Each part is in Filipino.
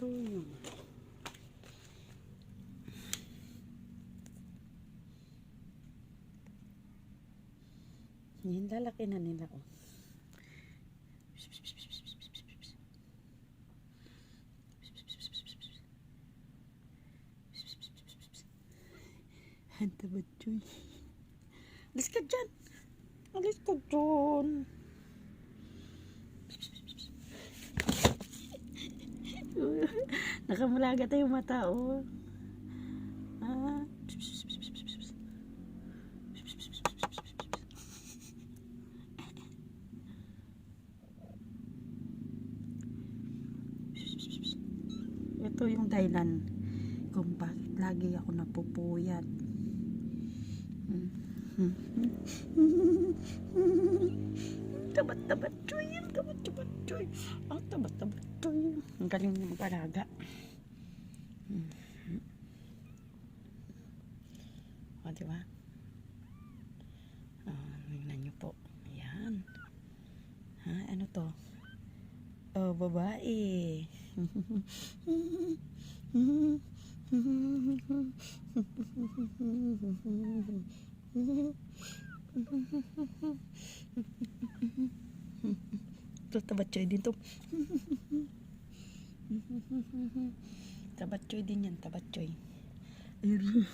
Ito yung yan, lalaki na nila oh. Hanta ba Joy? Alis ka dyan! Alis ka dyan! Nakamulaga tayo mata oh. Ah. Ito yung dahilan kung bakit lagi ako napupuyat. Tabat-tabat Joy, tabat-tabat Joy. Ang tabat-tabat Joy. Ang galing niya mag-alaga. O, diba? Tingnan niyo po. Ayan. Ha, ano to? Oh, babae. Ito, tabat-choy din to. Tabat-choy din yan, tabat-choy. Ayun.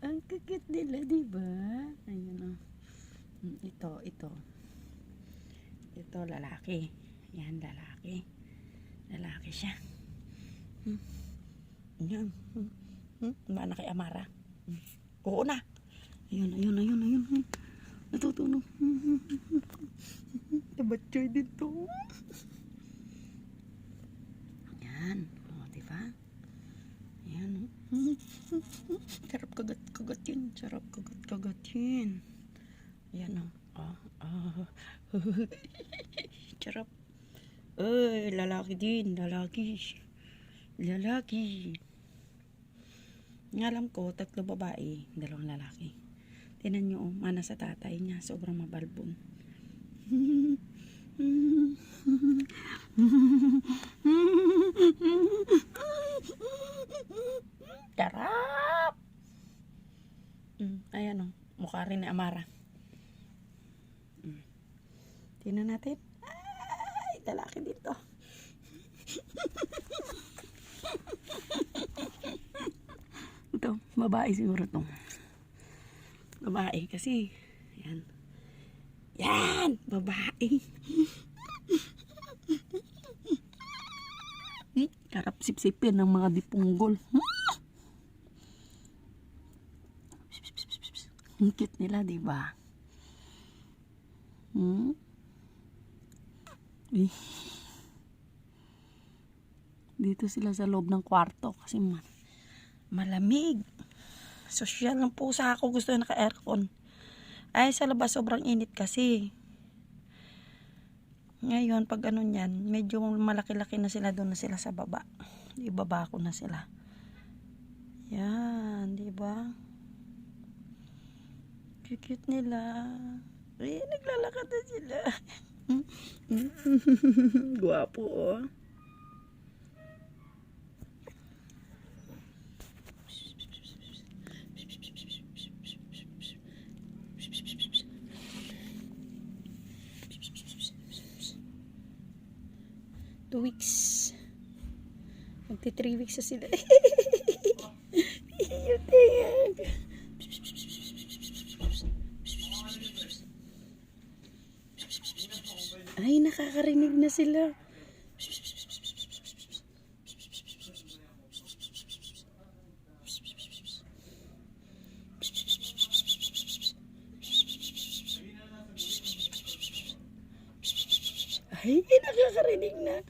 Ang kakit nila, diba? Ayun o. Ito. Ito, lalaki. Yan, lalaki. Lalaki siya. Yan. Mana kay Amara. Oo na. Ayun. Natutunog. Tabat-choy din to. Yan. O, diba? Yan. Sarap kagat-kagat yun. Sarap kagat-kagat yun. Yan o. Sarap. Ay, lalaki din. Lalaki. Ngalam ko, 3 babae, 2 lalaki. Tinan nyo, mana sa tatay niya. Sobrang mabalbon. Sarap! Ayan o, mukha rin ni Amara. Tingnan natin. Ay, lalaki dito. Ito, babae siguro to. Babae kasi, yan, babae. Karap sipsipin ng mga dipunggol. Ang cute nila, diba? Dito sila sa loob ng kwarto kasi malamig. Social ng pusa ako, gusto na naka-aircon. Ay, sa labas sobrang init kasi. Ngayon, pag ano niyan, medyo malaki-laki na sila, doon na sila sa baba. Ibaba ko na sila. Yan, diba? Cute nila. Ay, naglalakad na sila. Guwapo, oh. Two weeks. Magti 3 weeks na sila. Yung tingag. Ay, nakakarinig na sila. Ay, nakakarinig na.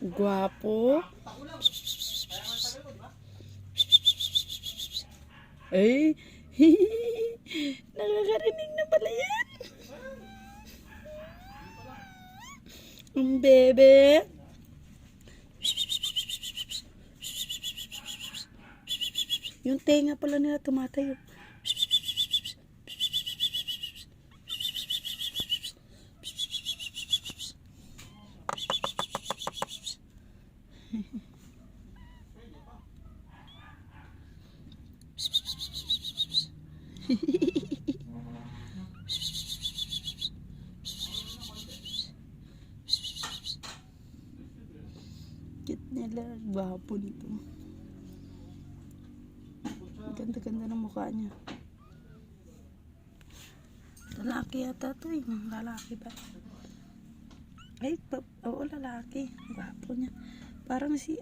Guwapo. Ay, nakakarinig na pala yan. Ang bebe. Yung tenga pala nila tumatayo. nila. Gwapo nito. Ganda-ganda ng mukha niya. Lalaki yata to eh. Lalaki ba? Ay, oo, lalaki. Gwapo niya. Parang si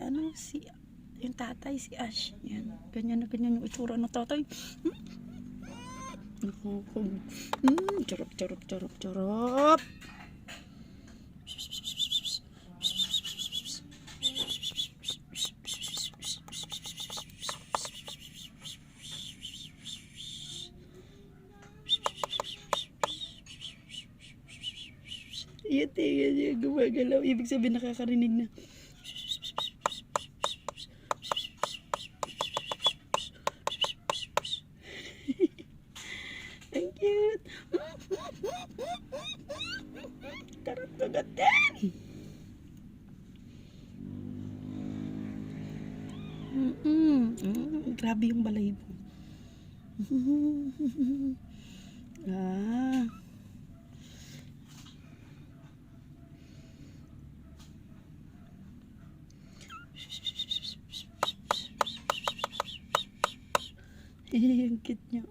yung tatay, si Ash. Yan. Ganyan na ganyan yung itsura ng tatay. Charap, charap, charap, charap. Yan, tingnan niya, gumagalaw. Ibig sabihin nakakarinig na. Ang cute. Tarap kagatin. Grabe yung balay mo. Ah. Ang cute niya.